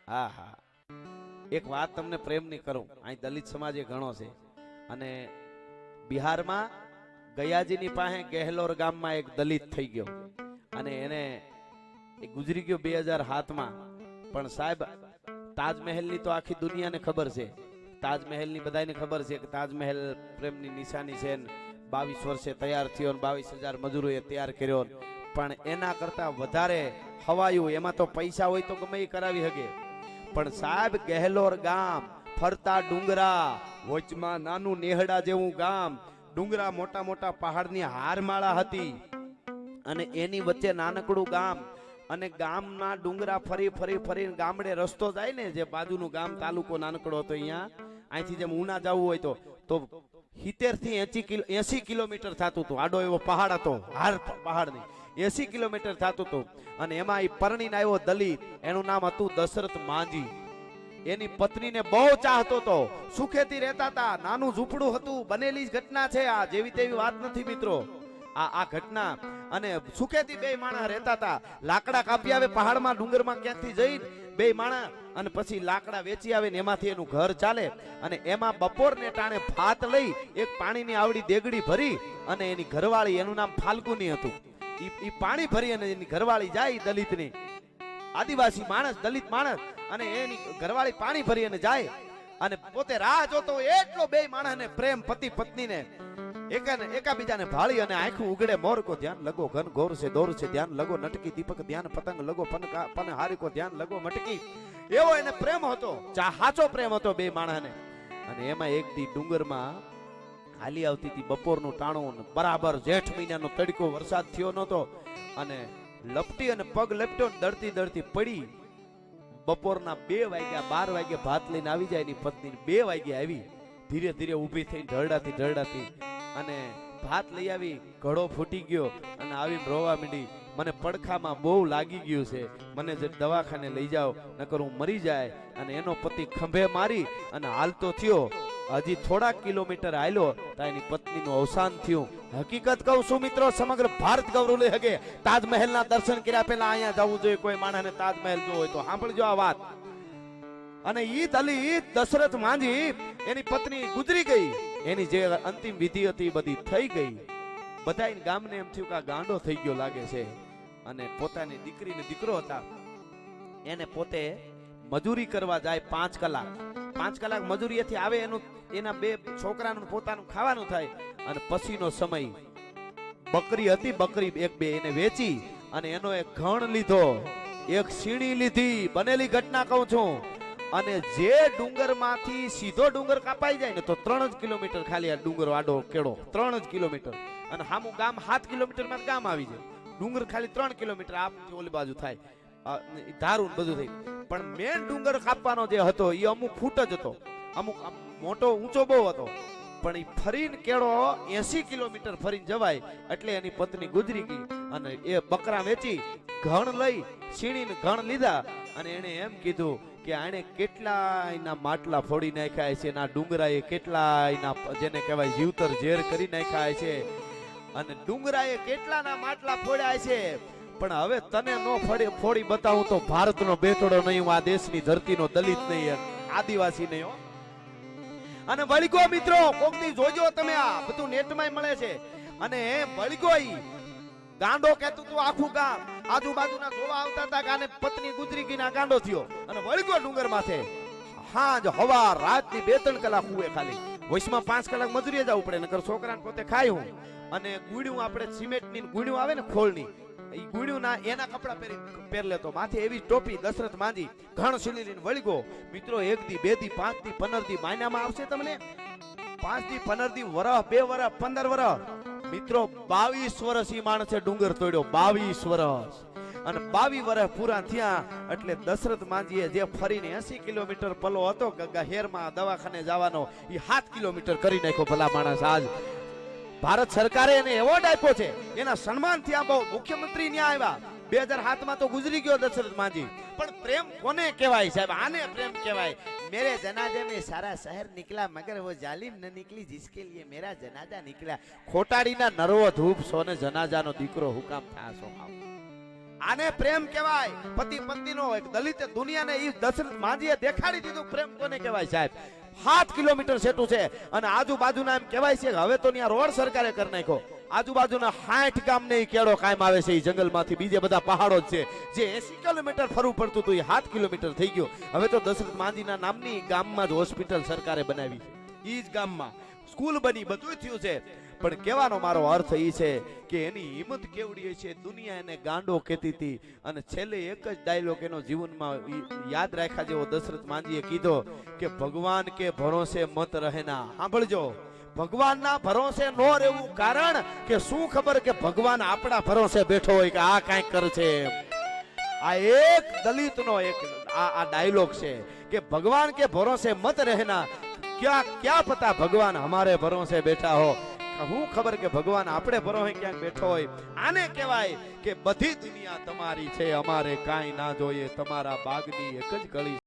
હા હા, એક વાત તમને પ્રેમની કરું. અહીં દલિત સમાજ એ ઘણો છે અને બિહારમાં ગયાજીની પાસે ગહેલોર ગામમાં એક દલિત થઈ ગયો અને એને એ ગુજરી ગયો 2007માં. પણ સાહેબ, તાજમહેલની તો આખી દુનિયાને ખબર છે. તાજમહેલની બધાને ખબર છે કે તાજમહેલ પ્રેમની નિશાની છે. 22 વર્ષે તૈયાર થયો, 22,000 મજૂરોએ તૈયાર કર્યો. પણ એના કરતા વધારે હવાયું, એમાં તો પૈસા હોય તો ગમે એ કરાવી શકે. પણ સાહેબ, ગહેલોર ગામ, ફરતા ડુંગરા, વચમાં નાનું નેહડા જેવું ગામ, ડુંગરા મોટા મોટા પહાડની હારમાળા હતી અને એની વચ્ચે નાનકડું ગામ. અને ગામના ડુંગરા ફરી ફરી ફરીને ગામડે રસ્તો જાય ને, જે બાજુનું ગામ તાલુકો નાનકડો હતો, અહીંયા અહીંથી જેમ ઉના જવું હોય તો 70 થી 80 કિલોમીટર થતું હતું. આડો એવો પહાડ હતો, હાર પહાડ નહીં, 80 કિલોમીટર થતું હતું. અને એમાં એ પરણીને આવ્યો દલિત, એનું નામ હતું દશરથ માંજી. એની પત્નીને બહુ ચાહતો હતો, સુખેથી રહેતા હતા, નાનું ઝૂંપડું હતું. બનેલી જ ઘટના છે આ, જેવી તેવી વાત નથી મિત્રો. આ ઘટના, અને સુખેથી બે માણસ રહેતા હતા. લાકડા કાપી આવે પહાડમાં ડુંગરમાં ક્યાંકથી જઈ બે માણસ, અને પછી લાકડા વેચી આવે ને એમાંથી એનું ઘર ચાલે. અને એમાં બપોરને ટાણે ભાત લઈ એક પાણીની આવડી દેગડી ભરી, અને એની ઘરવાળી, એનું નામ ફાલ્ગુની હતું, ઈ પાણી ભરી અને એની ઘરવાળી જાય દલિતની, આદિવાસી માણસ, દલિત માણસ, અને એની ઘરવાળી પાણી ભરી અને જાય. અને પોતે રાહ જોતો એટલો બે માણસને પ્રેમ, પતિ પત્નીને એકાબીજાને ભાળી. અને આંખું ઉગડે મોર કો ધ્યાન લગો, ઘન ઘોર સે દોર સે ધ્યાન લગો, નટકી દીપક ધ્યાન પતંગ લગો, પન હારી કો ધ્યાન લગો મટકી. એવો એને પ્રેમ હતો, સાચો પ્રેમ હતો બે માણસને. અને એમાં એક દી ડુંગરમાં હાલી આવતી હતી, બપોરનું ટાણું, બરાબર જેઠ મહિનાનો તડકો, વરસાદ થયો નતો, અને લપટી અને પગ લપટ્યો, દડતી દડતી પડી. બપોરના 2 વાગ્યા, 12 વાગ્યા ભાત લઈને આવી જાય. એની પત્ની 2 વાગ્યા આવી, ધીરે ધીરે ઊભી થઈને ઢળડાતી અને ભાત લઈ આવી. ઘડો ફૂટી ગયો અને આવીને રોવા માંડી, મને પડખામાં બહુ લાગી ગયું છે, મને જે દવાખાને લઈ જાઓ, નકર હું મરી જાય. અને એનો પતિ ખંભે મારી અને હાલતો થયો. હજી થોડા કિલોમીટર હાલ્યો તો એની પત્નીનું અવસાન થયું. હકીકત કહું છું મિત્રો, સમગ્ર ભારત ગૌરવ લઈ શકે. તાજમહેલના દર્શન કર્યા પહેલા અહીંયા જવું જોઈએ. કોઈ માણસને તાજમહેલ જોવો હોય તો સાંભળજો આ વાત. અને ઈ દલિત દશરથ માંજી, એની પત્ની ગુજરી ગઈ, એની જે અંતિમ વિધિ હતી બધી થઈ ગઈ. બધા ગામને એમ થયું કે આ ગાંડો થઈ ગયો લાગે છે. અને પોતાની દીકરીને દીકરો હતા, એને પોતે મજૂરી કરવા જાય 5 કલાક. 5 કલાક મજૂરીએથી આવે, એના 2 છોકરાનું પોતાનું ખાવાનું થાય. અને પછીનો સમય, બકરી હતી, બકરી 1-2 એને વેચી અને એનો એક ઘણ લીધો, એક સીણી લીધી. બનેલી ઘટના કહું છું. અને જે ડુંગરમાંથી સીધો ડુંગર કાપાઈ જાય ને તો 3 જ કિલોમીટર ખાલી આ ડુંગર આડો કેળો, 3 જ કિલોમીટર. અને સામું ગામ 7 કિલોમીટરમાં ગામ આવી જાય. ડુંગર ખાલી 3 કિલોમીટર આપથી ઓલી બાજુ થાય, ધારું બધું થઈ. પણ મેન ડુંગર કાપવાનો જે હતો એ અમુક ફૂટ જ હતો, અમુક મોટો ઊંચો બહુ હતો. પણ એ ફરીને કેળો 80 કિલોમીટર ફરીને જવાય. એટલે એની પત્ની ગુજરી ગઈ અને એ બકરા વેચી, ઘણ લઈ, સીણીને ઘણ લીધા. અને એને એમ કીધું કે આણે કેટલાયના માટલા ફોડી નાખ્યા છે, ના ડુંગરાએ કેટલાયના, જેને કહેવાય જીવતર ઝેર કરી નાખ્યા છે, અને ડુંગરાએ કેટલાના માટલા ફોડ્યા છે. પણ હવે તને નો ફોડી બતાવું તો ભારતનો બેટોડો નહીં, આ દેશની ધરતીનો દલિત નહીં, આદિવાસી નહીં. અને વળગો મિત્રો, કોક દી જોજો તમે, આ બધું નેટમાં મળે છે. અને વળગો ઈ ગાંડો કહેતું તું, આખું ગામ આજુબાજુના જોવા આવતા હતા કે આને પત્ની ગુજરી ગઈ, ના ગાંડો થયો. અને વળગો ડુંગર માથે, હાજ હવા રાતની 2-3 કલાક હુએ ખાલી. વૈશમાં 5 કલાક મજૂરીએ જવું પડે, નકર છોકરાને પોતે ખાય હું. અને ગુડ્યું, આપણે સિમેન્ટની ગુડ્યું આવે ને ખોળની, એ ગુડ્યું ના એના કપડા પહેર લેતો, માથે એવી ટોપી. દશરથ માંજી ઘણ સીલી લઈને વળગો મિત્રો. 1 દી, 2 દી, 5 દી, 15 દી મહિનામાં આવશે તમને. 5 દી, 15 દી, વરહ, 2 વરહ, 15 વરહ મિત્રો. 22 વર્ષ ઈ માણસે ડુંગર તોડ્યો, 22 વર્ષ. અને 22 વર્ષ પૂરા થયા એટલે દશરથ માંજીએ જે ફરીને 80 કિલોમીટર પલો હતો ગહેરમાં દવાખાને જવાનો, એ 7 કિલોમીટર કરી નાખ્યો. ભલા માણસ, આજ ભારત સરકારે એને એવોર્ડ આપ્યો છે, એના સન્માનથી આ બહુ મુખ્યમંત્રી ન્યા આવ્યા. 2007માં તો ગુજરી ગયો દશરથ માંજી. પણ પ્રેમ કોને કહેવાય સાહેબ? આને પ્રેમ કહેવાય. मेरे जनाजे में सारा शहर निकला मगर वो जालिम न निकली जिसके लिए मेरा जनाजा निकला. खोटाड़ी ना नरવો ધૂપ સોને જનાજાનો દીકરો હુકામ થાસો. આને પ્રેમ કહેવાય. પતિ પત્નીનો એક દલિત દુનિયાને ઈ દશરથ માંજીએ દેખાડી દીધું પ્રેમ કોને કહેવાય સાહેબ. 7 કિલોમીટર સેટું છે અને આજુબાજુના એમ કહેવાય છે કે હવે તો ત્યાં રોડ સરકારે કરી નાખ્યો. આજુબાજુના 60 ગામને ઈ કેળો કાયમ આવે છે. ઈ જંગલમાંથી બીજે બધા પહાડો જ છે. જે 80 કિલોમીટર ફરવું પડતું હતું એ 7 કિલોમીટર થઈ ગયું. હવે તો દશરથ માંજીના નામની ગામમાં જ હોસ્પિટલ સરકારે બનાવી છે. ઈ જ ગામમાં સ્કૂલ બની, બધું થયું છે. પણ કહેવાનો મારો અર્થ એ છે કે એની હિંમત કેવડી છે. દુનિયા એને ગાંડો કહેતી હતી અને છેલ્લે એક જ ડાયલોગ એનો જીવનમાં યાદ રાખ્યા જેવો દશરથ માંજીએ કીધો કે ભગવાન કે ભરોસે મત રહેના. સાંભળજો, ભગવાનના ભરોસે નો રહેવું. કારણ કે શું ખબર કે ભગવાન આપણા ભરોસે બેઠો હોય કે આ કાંઈક કરશે. આ એક દલિતનો એક આ ડાયલોગ છે કે ભગવાન કે ભરોસે મત રહેના. क्या पता भगवान हमारे भरोसे बैठा हो. હું ખબર કે ભગવાન આપણે ભરોસે ક્યાંક બેઠો હોય. આને કહેવાય કે બધી દુનિયા તમારી છે, અમારે કાંઈ ના જોઈએ. તમારા બાગની એક જ કળી